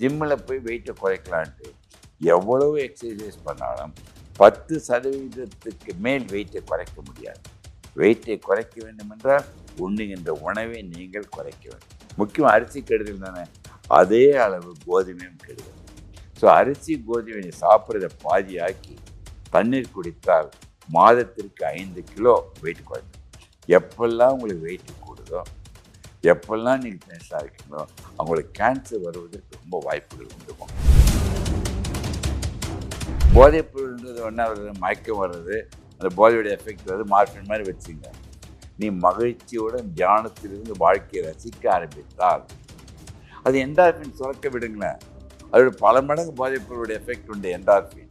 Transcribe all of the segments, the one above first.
ஜிம்மில் போய் வெயிட்டை குறைக்கலான்ட்டு எவ்வளவு எக்ஸசைஸ் பண்ணாலும் 10% மேல் வெயிட்டை குறைக்க முடியாது. வெயிட்டை குறைக்க வேண்டும் என்றால் உண்ணுகின்ற உணவை நீங்கள் குறைக்க வேண்டும். முக்கியம் அரிசி கெடுதல் தானே, அதே அளவு கோதுமையும் கெடுதல். ஸோ அரிசி கோதுமை சாப்பிட்றத பாதியாக்கி தண்ணீர் குடித்தால் மாதத்திற்கு 5 கிலோ வெயிட் குறைக்கும். எப்பெல்லாம் உங்களுக்கு வெயிட் கூடுதோ, எப்பெல்லாம் நீங்கள் டென்ஷனாக இருக்கீங்களோ, அவங்களுக்கு கேன்சர் வருவதற்கு ரொம்ப வாய்ப்புகள் உண்டுமா. போதைப் பொருள்ன்றது ஒன்றா வருது, மயக்கம் வர்றது, அந்த போதையோட எஃபெக்ட் வருது, மார்பின் மாதிரி வச்சுங்க. நீ மகிழ்ச்சியுடன் தியானத்திலிருந்து வாழ்க்கையை ரசிக்க ஆரம்பித்தால் அது என்டார்பின் சுரக்க விடுங்களேன். அதோட பல மடங்கு போதைப் பொருளுடைய எஃபெக்ட் உண்டு என்டார்பின்.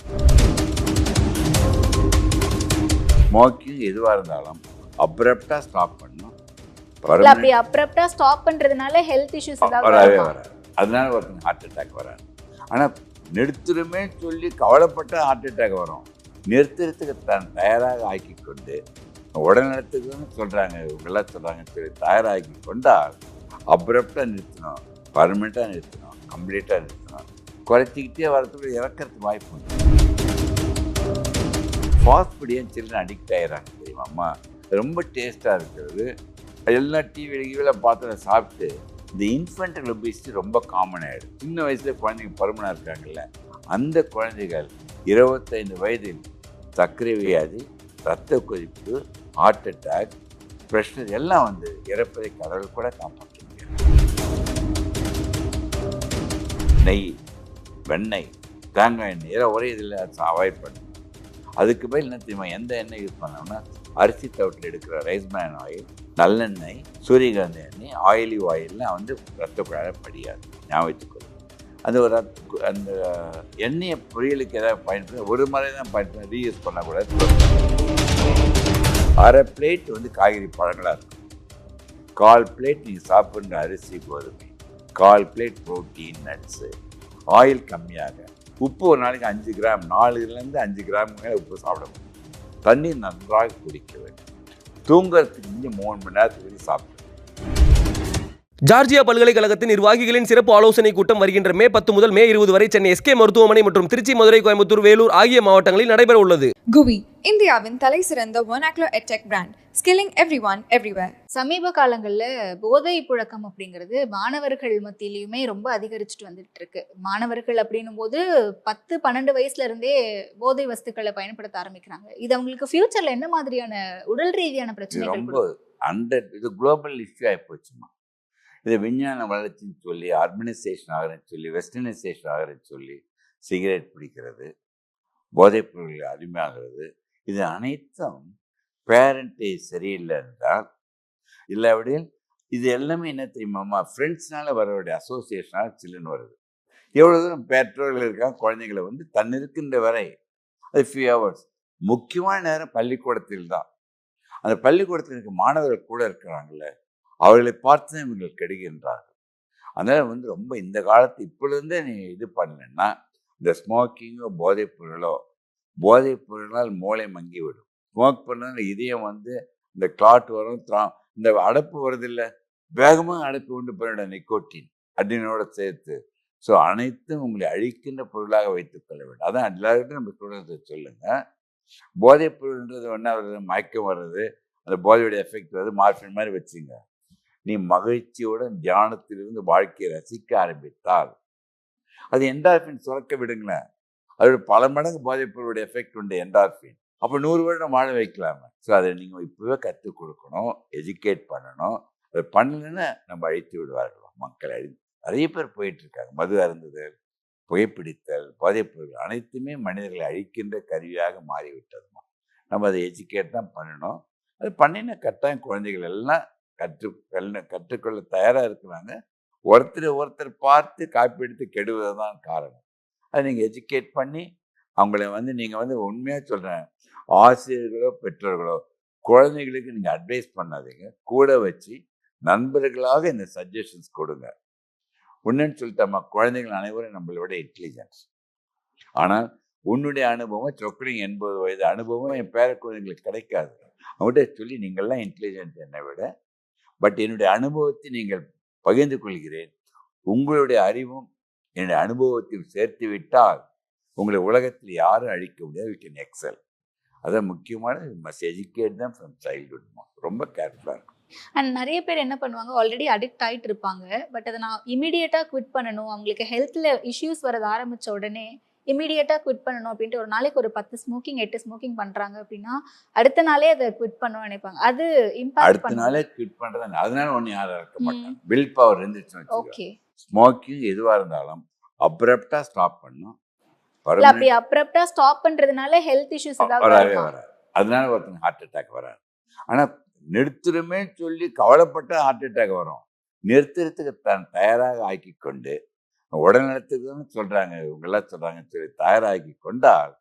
ஸ்மோக்கிங் எதுவாக இருந்தாலும் அப்ரப்டா ஸ்டாப் பண்ணணும். அப்படி அப்ரப்டா ஸ்டாப் பண்றதுனால ஹெல்த் இஷ்யூஸ் வரவே வராது. அதனால ஒருத்தங்க ஹார்ட் அட்டாக் வராது. ஆனால் நிறுத்துருமே சொல்லி கவலைப்பட்ட ஹார்ட் அட்டாக் வரும். நிறுத்துறதுக்கு தான் தயாராக ஆக்கி கொண்டு உடல்நலத்துக்குன்னு சொல்கிறாங்க, இவங்கெல்லாம் சொல்கிறாங்க, சரி தயாராகி கொண்டால் அப்ரப்டாக நிறுத்தணும், பர்மனெண்ட்டாக நிறுத்தணும், கம்ப்ளீட்டாக நிறுத்தணும். குறைச்சிக்கிட்டே வரத்துக்கு இறக்கிறதுக்கு வாய்ப்பு உண்டு. ஃபாஸ்ட் ஃபுட் ஏன் சில்ட்ரன் அடிக்ட் ஆகிடுறாங்க தெரியுமாம்மா? ரொம்ப டேஸ்ட்டாக இருக்கிறது எல்லாம் டிவியில் பார்த்து சாப்பிட்டு இந்த இன்ஃபென்டல் ஒபிசிட்டி ரொம்ப காமன் ஆகிடும். சின்ன வயசுல குழந்தைங்க பருமனாக இருக்காங்கல்ல, அந்த குழந்தைகள் 25 வயதில் சர்க்கரை வியாதி, இரத்த கொதிப்பு, ஹார்ட் அட்டாக், ப்ரெஷர் எல்லாம் வந்து இறப்பதை கடவுள் கூட காப்பாற்ற முடியாது. நெய், வெண்ணெய், தேங்காய் எண்ணெய் இதெல்லாம் ஒரே இதில் அவாய்ட் பண்ணணும். அதுக்கு பதில் என்ன தெரியுமா, எந்த எண்ணெய் யூஸ் பண்ணோம்னா அரிசி தவிட்டில் எடுக்கிற ரைஸ்பிரான் ஆயில், நல்லெண்ணெய், சூரியகாந்தி எண்ணெய், ஆயிலி ஆயில்லாம் வந்து ரத்த குழாய் படியாது. ஞாபகத்துக்கு அந்த ஒரு அந்த எண்ணெயை பொரியலுக்கு ஏதாவது பயன்படுத்த ஒரு முறை தான் பயன்படுத்த, ரீயூஸ் பண்ணக்கூடாது. அரை பிளேட் வந்து காய்கறி பழங்களாக இருக்கும், 1/4 பிளேட் நீங்கள் சாப்பிட்ற அரிசி கோதுமை, 1/4 பிளேட் ப்ரோட்டீன் நட்ஸு, ஆயில் கம்மியாக, உப்பு ஒரு நாளைக்கு 5 கிராம், 4லேருந்து 5 கிராம் மேலே உப்பு சாப்பிட முடியும். தண்ணீர் நன்றாக குடிக்க வேண்டும். தூங்குறதுக்கு இங்கே 3 மணி நேரத்துக்கு சாப்பிடும். ஜார்ஜியா பல்கலைக்கழகத்தின் நிர்வாகிகளின் சிறப்பு ஆலோசனை கூட்டம் வருகின்ற மே 10 முதல் மே 20 வரை சென்னை எஸ்கே மருத்துவமனை மற்றும் திருச்சி, மதுரை, கோயம்புத்தூர், வேலூர் ஆகிய மாவட்டங்களில் நடைபெற உள்ளது. குவி, இந்தியாவின் தலை சிறந்த vernacular edtech brand, skilling everyone everywhere. சமீப காலங்களில் போதை புழக்கம் அப்படிங்கிறது மாணவர்கள் மத்தியிலையுமே ரொம்ப அதிகரிச்சுட்டு வந்துட்டு இருக்கு. மாணவர்கள் அப்படின்னும் போது 10-12 வயசுல இருந்தே போதை வஸ்துக்களை பயன்படுத்த ஆரம்பிக்கிறாங்க. இது அவங்களுக்கு ஃபியூச்சர்ல என்ன மாதிரியான உடல் ரீதியான பிரச்சனைகள்? ரொம்ப இது குளோபல் இஷ்யூ ஆகி போச்சுமா. இதை விஞ்ஞான வளர்ச்சின்னு சொல்லி, அர்பனைசேஷன் ஆகிறேன்னு சொல்லி, வெஸ்டர்னைசேஷன் ஆகிறேன்னு சொல்லி சிகரெட் பிடிக்கிறது, போதைப் பொருள்கள் அடிமையாகிறது, இது அனைத்தும் பேரண்டேஜ் சரியில்லை என்றால், இல்லாவிடில் இது எல்லாமே என்ன தெரியுமாம்மா, ஃப்ரெண்ட்ஸ்னால வரக்கூடிய அசோசியேஷனால் சில்லுன்னு வருது. எவ்வளோ தூரம் பெற்றோர்கள் இருக்காங்க, குழந்தைங்களை வந்து தன் இருக்கின்ற வரை அது ஃபியூ ஹவர்ஸ், முக்கியமான நேரம் பள்ளிக்கூடத்தில் தான். அந்த பள்ளிக்கூடத்தில் இருக்க மாணவர்கள் கூட இருக்கிறாங்கல்ல, அவர்களை பார்த்து தான் இவர்கள் கெடுகின்றார்கள். அதனால் வந்து ரொம்ப இந்த காலத்து இப்பொழுதே நீ இது பண்ணலன்னா, இந்த ஸ்மோக்கிங்கோ போதைப் பொருளால் மூளை மங்கிவிடும். ஸ்மோக் பண்ணால் இதயம் வந்து இந்த கிளாட் வரும், இந்த அடைப்பு வருது இல்லை, வேகமாக அடைப்பு உண்டு பண்ணிவிட நிக்கோட்டின் அட்ரினோட சேர்த்து. ஸோ அனைத்தும் உங்களை அழிக்கின்ற பொருளாக வைத்துக்கொள்ள வேண்டும். அதான் எல்லாருக்கிட்டும் நம்ம சொல்கிறத சொல்லுங்கள். போதைப் பொருள்ன்றது ஒன்றா வருது, மயக்கம் வர்றது, அந்த போதையோட எஃபெக்ட் வருது, மார்பின் மாதிரி வச்சுங்க. நீ மகிழ்ச்சியுடன் தியானத்திலிருந்து வாழ்க்கையை ரசிக்க ஆரம்பித்தால் அது என்டார்பின் சுரக்க விடுங்களேன். அதோட பல மடங்கு போதைப் பொருளுடைய எஃபெக்ட் உண்டு என்டார்பின். அப்போ 100 வருடம் வாழ வைக்கலாமே. ஸோ அதை நீங்கள் இப்போவே கற்றுக் கொடுக்கணும், எஜுகேட் பண்ணணும். அதை பண்ணலன்னா நம்ம அழித்து விடுவார்கள். மக்கள் நிறைய பேர் போயிட்டு இருக்காங்க. மது அருந்துதல், புகைப்பிடித்தல், போதைப் பொருட்கள் அனைத்துமே மனிதர்களை அழிக்கின்ற கருவியாக மாறிவிட்டதுமா. நம்ம அதை எஜுகேட் தான் பண்ணணும். அது பண்ணின கட்டாயம் குழந்தைகள் எல்லாம் கற்றுக்கொள்ள தயாராக இருக்கிறாங்க. ஒருத்தர் பார்த்து காப்பி எடுத்து கெடுவது தான் காரணம். அதை நீங்கள் எஜுகேட் பண்ணி அவங்கள வந்து நீங்கள் வந்து உண்மையாக சொல்கிறேன், ஆசிரியர்களோ பெற்றோர்களோ குழந்தைகளுக்கு நீங்கள் அட்வைஸ் பண்ணாதீங்க, கூட வச்சு நண்பர்களாக இந்த சஜஷன்ஸ் கொடுங்க. ஒன்றுன்னு சொல்லிட்டோம்மா, குழந்தைகள் அனைவரும் நம்மளோட இன்டெலிஜென்ஸ். ஆனால் உன்னுடைய அனுபவம் சொக்கலிங் 80 வயது அனுபவம் என் பேர குழந்தைங்களுக்கு கிடைக்காது. அவங்கள்ட்ட சொல்லி நீங்கள்லாம் இன்டெலிஜென்ட் என்னை விட, பட் என்னுடைய அனுபவத்தை நீங்கள் பகிர்ந்து கொள்கிறேன். உங்களுடைய அறிவும் என்னுடைய அனுபவத்தில் சேர்த்து விட்டால் உங்களை உலகத்தில் யாரும் அழிக்க முடியாது. We can excel. அதான் முக்கியமானது. மஸ்ட் எஜுகேட் தான் ஃப்ரம் சைல்ட்ஹுட். ரொம்ப கேர்ஃபுல்லாக இருக்கும். அண்ட் நிறைய பேர் என்ன பண்ணுவாங்க, ஆல்ரெடி அடிக்ட் ஆகிட்டு இருப்பாங்க. பட் அதை நான் இமீடியட்டாக குவிட் பண்ணணும், அவங்களுக்கு ஹெல்த்தில் இஷ்யூஸ் வரது ஆரம்பித்த உடனே இமீடியட்டாக குவிட் பண்ணணும் அப்படின்ட்டு ஒரு நாளைக்கு ஒரு 10 ஸ்மோக்கிங் 8 ஸ்மோக்கிங் பண்ணுறாங்க அப்படின்னா அடுத்த நாளே அதை குவிட் பண்ணணும்னு நினைப்பாங்க. அது இம்பாக்ட் அடுத்த நாளே குவிட் பண்ணுறது. அதனால ஒன்றும் யாரும் இருக்க மாட்டாங்க. வில் பவர் இருந்துச்சுன்னு வச்சுக்கோங்க. ஓகே. ஸ்மோக்கிங் எதுவாக இருந்தாலும் அப்ரப்டாக ஸ்டாப் பண்ணணும். இல்ல அப்படி அப்ரப்டா ஸ்டாப் பண்றதுனால ஹெல்த் இஷ்யூஸ் ஏதாவது வரவே வருமா? வராது. அதனால ஒருத்தங்க ஹார்ட் அட்டாக் வராது. ஆனால் நிறுத்துறமே சொல்லி கவலைப்பட்ட ஹார்ட் அட்டாக் வரும். நிறுத்துறதுக்கு தான் தயாராக ஆக்கி கொண்டு உடல்நலத்துக்குன்னு சொல்கிறாங்க, இவங்கெல்லாம் சொல்கிறாங்கன்னு சொல்லி தயாராகி கொண்டால்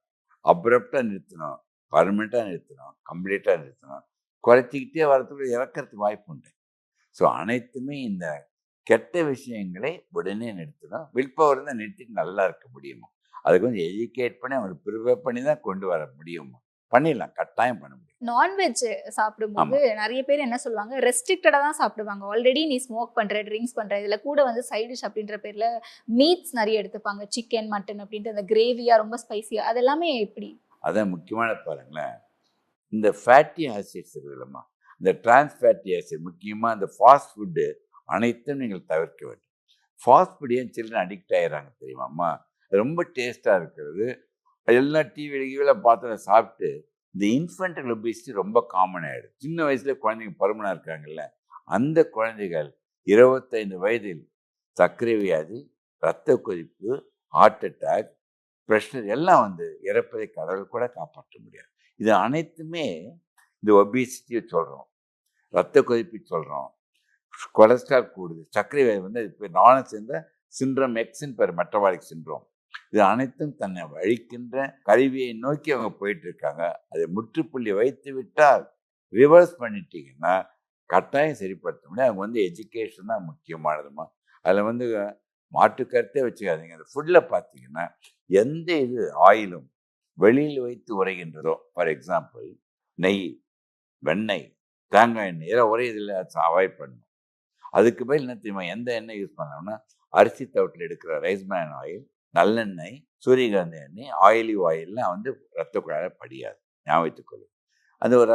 அப்ரப்டாக நிறுத்தணும், பர்மனெண்ட்டாக நிறுத்தணும், கம்ப்ளீட்டாக நிறுத்தணும். குறைச்சிக்கிட்டே வரதுக்குள்ள இறக்கிறதுக்கு வாய்ப்பு உண்டு. ஸோ அனைத்துமே இந்த கெட்ட விஷயங்களை உடனே நிறுத்தணும். வில் பவர் தான் நிறுத்திட்டு நல்லா இருக்க முடியுமா? அதுக்கு வந்து எஜுகேட் பண்ணி அவங்களுக்கு ப்ரிப்பேர் பண்ணி தான் கொண்டு வர முடியுமா? பண்ணிடலாம், கட்டாயம் பண்ண முடியும். நான்வெஜ் சாப்பிடும்போது நிறைய பேர் என்ன சொல்லுவாங்க, ரெஸ்ட்ரிக்டடா தான் சாப்பிடுவாங்க. ஆல்ரெடி நீ ஸ்மோக் பண்ற, ட்ரிங்க்ஸ் பண்ற, இதுல கூட வந்து சைட் டிஷ் அப்படின்ற பேர்ல மீட்ஸ் நிறைய எடுத்துப்பாங்க, சிக்கன் மட்டன் அப்படின்ட்டு அந்த கிரேவியா ரொம்ப ஸ்பைசியா, அது எல்லாமே எப்படி? அதான் முக்கியமான பாருங்களேன், இந்த ஃபேட்டி ஆசிட்ஸ் இருக்குல்லம்மா, இந்த டிரான்ஸ் ஃபேட்டி ஆசிட், முக்கியமாக இந்த ஃபாஸ்ட் ஃபுட்டு அனைத்தும் நீங்கள் தவிர்க்க வேண்டும். ஃபாஸ்ட் ஃபுட் ஏன் சில்ட்ரன் அடிக்ட் ஆகிடுறாங்க தெரியுமாம்மா? ரொம்ப டேஸ்ட்டாக இருக்கிறது எல்லாம் டிவியில் பார்த்து சாப்பிட்டு இந்த இன்ஃபென்டல் ஒபிசிட்டி ரொம்ப காமன் ஆகிடும். சின்ன வயசுல குழந்தைங்க பருமனாக இருக்காங்கல்ல, அந்த குழந்தைகள் 25 வயதில் சர்க்கரை வியாதி, இரத்த கொதிப்பு, ஹார்ட் அட்டாக், ப்ரெஷர் எல்லாம் வந்து இறப்பதை கடவுள் கூட காப்பாற்ற முடியாது. இது அனைத்துமே இந்த ஒபிசிட்டியை சொல்கிறோம், இரத்த கொதிப்பு சொல்கிறோம், கொலஸ்ட்ரால் கூடுது, சர்க்கரை வியாதி வந்து இப்போ நானும் சேர்ந்த சிண்ட்ரோம் எக்ஸின் பேர் மெட்டபாலிக் சிண்ட்ரோம். இது அனைத்தும் தன்னை அழிக்கின்ற கருவியை நோக்கி அவங்க போயிட்டு இருக்காங்க. அதை முற்றுப்புள்ளி வைத்து விட்டால், ரிவர்ஸ் பண்ணிட்டீங்கன்னா கட்டாயம் சரிப்படுத்த முடியும். அவங்க வந்து எஜுகேஷன் தான் முக்கியமானதுமா. அதில் வந்து மாற்று கருத்தே வச்சுக்காதீங்க. அந்த ஃபுட்டில் பார்த்தீங்கன்னா எந்த இது ஆயிலும் வெளியில் வைத்து உரைகின்றதோ, ஃபார் எக்ஸாம்பிள் நெய், வெண்ணெய், தேங்காய் எண்ணெய், இதெல்லாம் ஒரே இதில் அவாய்ட் பண்ணணும். அதுக்கு பதில் என்ன தெரியுமா, எந்த எண்ணெய் யூஸ் பண்ணோம்னா அரிசி தவிட்டில் எடுக்கிற ரைஸ்மேன் ஆயில், நல்லெண்ணெய், சூரியகாந்தி எண்ணெய், ஆயிலி ஆயில்லாம் வந்து ரத்த குழாயில் படியாது, ஞாபகத்துக்கொள்ளும். அந்த ஒரு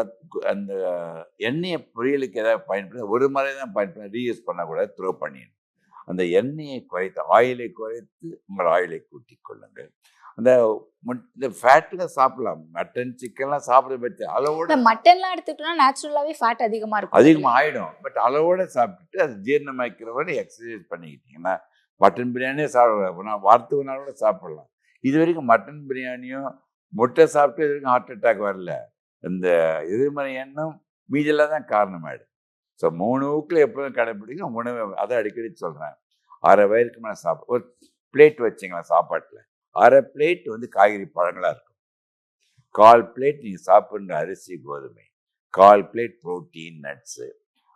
அந்த எண்ணெயை பொரியலுக்கு ஏதாவது பயன்படுத்த ஒரு முறை தான் பயன்படுத்த, ரீயூஸ் பண்ணக்கூடாது, த்ரோ பண்ணிடணும். அந்த எண்ணெயை குறைத்து, ஆயிலை குறைத்து உங்கள் ஆயிலை கூட்டிக் கொள்ளுங்கள். அந்த இந்த ஃபேட்டுல சாப்பிடலாம், மட்டன் சிக்கன்லாம் சாப்பிட்ற பற்றி அளவோட. மட்டன்லாம் எடுத்துக்கிட்டோம்னா நேச்சுரலாகவே ஃபேட் அதிகமாக இருக்கும், அதிகமாக ஆகிடும். பட் அளவோட சாப்பிட்டுட்டு அது ஜீரணமாக்கிறவரை எக்ஸசைஸ் பண்ணிக்கிட்டீங்கன்னா மட்டன் பிரியாணியே சாப்பிட வாரத்துக்கு ஒரு நாளோட சாப்பிடலாம். இது வரைக்கும் மட்டன் பிரியாணியும் முட்டை சாப்பிட்டு இது வரைக்கும் ஹார்ட் அட்டாக் வரல. இந்த எதிர்மறை எண்ணம் மீதெல்லாம் தான் காரணமாயிடும். ஸோ 3 ஊக்கில் எப்போதும் கடைப்பிடிக்கும் உணவு. அதை அடிக்கடி சொல்கிறேன். 1/2 வயிறுக்கு மேலே சாப்பிட ஒரு பிளேட் வச்சிங்களா சாப்பாட்டில், 1/2 பிளேட் வந்து காய்கறி பழங்களாக இருக்கும், 1/4 பிளேட் நீங்கள் சாப்பிட்ற அரிசி கோதுமை, 1/4 பிளேட் ப்ரோட்டீன் நட்ஸு,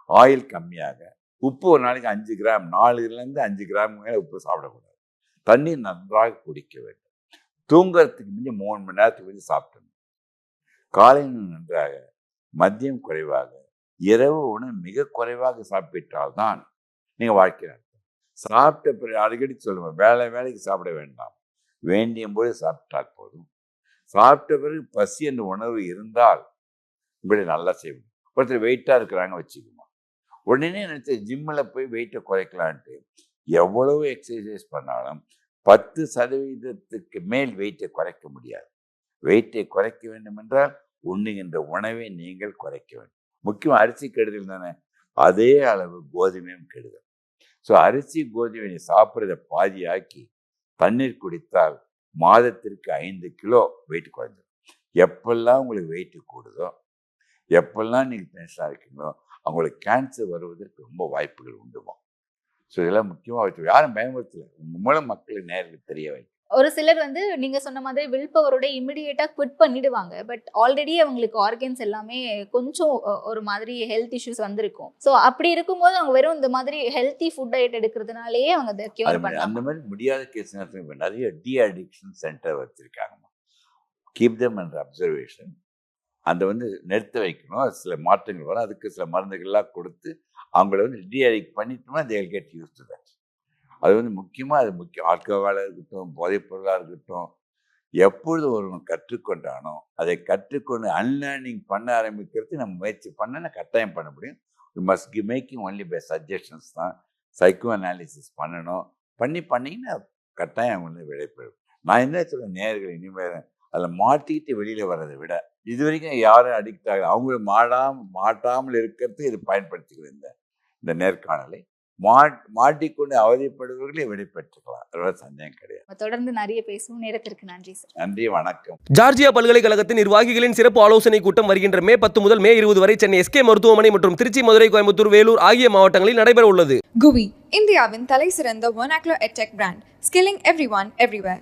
ஆயில் கம்மியாக, உப்பு ஒரு நாளைக்கு 5 கிராம், 4லேருந்து 5 கிராம் மேலே உப்பு சாப்பிடக்கூடாது. தண்ணீர் நன்றாக குடிக்க வேண்டும். தூங்குறதுக்கு முந்தைய 3 மணி நேரத்துக்கு முந்தைய சாப்பிடணும். காலையில் நன்றாக, மதியம் குறைவாக, இரவு உணவு மிக குறைவாக சாப்பிட்டால்தான் நீங்கள் வாழ்க்கை நடத்தும். சாப்பிட்ட பிறகு அடிக்கடி சொல்லுவேன், வேலைக்கு சாப்பிட வேண்டாம், வேண்டிய போது சாப்பிட்டால் போதும். சாப்பிட்ட பிறகு பசி என்ற உணவு இருந்தால் இப்படி நல்லா செய்வோம். ஒருத்தர் வெயிட்டாக இருக்கிறாங்க வச்சுக்குமா, உடனே நினச்சி ஜிம்மில் போய் வெயிட்டை குறைக்கலான்ட்டு எவ்வளவு எக்ஸசைஸ் பண்ணாலும் 10% மேல் வெயிட்டை குறைக்க முடியாது. வெயிட்டை குறைக்க வேண்டும் என்றால் உண்ணுகின்ற உணவை நீங்கள் குறைக்க வேண்டும். முக்கியம் அரிசி கெடுதல் தானே, அதே அளவு கோதுமையும் கெடுதல். ஸோ அரிசி கோதுமை சாப்பிட்றத பாதியாக்கி தண்ணீர் குடித்தால் மாதத்திற்கு 5 கிலோ வெயிட் குறைஞ்சிடும். எப்பெல்லாம் உங்களுக்கு வெயிட்டு கூடுதோ, எப்பெல்லாம் நீங்கள் டென்ஷனாக இருக்கீங்களோ, அவங்களுக்கு கேன்சர் வருவதற்கு ரொம்ப வாய்ப்புகள் உண்டுமா. ஸோ இதெல்லாம் முக்கியமாக யாரும் பயமுறுத்தலை, உங்கள் மூலம் மக்களுக்கு நேரில் தெரிய வைக்கும். ஒரு சிலர் வந்து நீங்க சொன்ன மாதிரி வில் பவரோட இமிடியேட்டா குவிட் பண்ணிடுவாங்க. பட் ஆல்ரெடி அவங்களுக்கு ஆர்கன்ஸ் எல்லாமே கொஞ்சம் ஒரு மாதிரி ஹெல்த் இஷ்யூஸ் வந்திருக்கும். ஸோ அப்படி இருக்கும்போது அவங்க வெறும் இந்த மாதிரி ஹெல்த்தி ஃபுட் டயட் எடுக்கிறதுனாலேயே அவங்க அதை கியூர் பண்ணலாம். அந்த மாதிரி முடியாத கேஸ் நிறைய டி அடிக்ஷன் சென்டர் வச்சிருக்காங்கம்மா. Keep them under observation. அந்த வந்து நிறுத்த வைக்கணும். சில மாற்றங்கள் வரும், அதுக்கு சில மருந்துகள்லாம் கொடுத்து அவங்கள வந்து டி அடிக்ட் பண்ணிட்டோம்னா they will get used to that. அது வந்து முக்கியமாக அது முக்கியம். ஆல்கஹாலாக இருக்கட்டும், போதைப் பொருளாக இருக்கட்டும், எப்பொழுது ஒருவன் கற்றுக்கொண்டானோ அதை கற்றுக்கொண்டு அன்லேர்னிங் பண்ண ஆரம்பிக்கிறது நம்ம முயற்சி பண்ண கட்டாயம் பண்ண முடியும். We must making only by suggestions தான். சைக்கோ அனாலிசிஸ் பண்ணணும். பண்ணிங்கன்னா கட்டாயம் வந்து விடைபெறும். நான் என்ன சொல்கிறேன், நேயர்கள் இனிமேல் அதில் மாட்டிக்கிட்டு வெளியில் வர்றதை விட இது வரைக்கும் யாரும் அடிக்ட் ஆகல, அவங்க மாட்டாமல் இருக்கிறது இது பயன்படுத்திக்கிறேன். இந்த நேர்காணலை மாட்டிக்கொண்டு அவதிப்படுபவர்களே வெளிப்பட்டுக்கலாம். அதோட சந்தேகம் கிடையாது. தொடர்ந்து நிறைய பேசுவோம். நேரத்திற்கு நன்றி சார். நன்றி, வணக்கம். ஜார்ஜியா பல்கலைக்கழகத்தின் நிர்வாகிகளின் சிறப்பு ஆலோசனை கூட்டம் வருகின்ற மே 10 முதல் மே 20 வரை சென்னை எஸ்கே மருத்துவமனை மற்றும் திருச்சி, மதுரை, கோயம்புத்தூர், வேலூர் ஆகிய மாவட்டங்களில் நடைபெற உள்ளது. GUI, இந்தியாவின் தலை சிறந்த vernacular edtech brand, skilling everyone everywhere.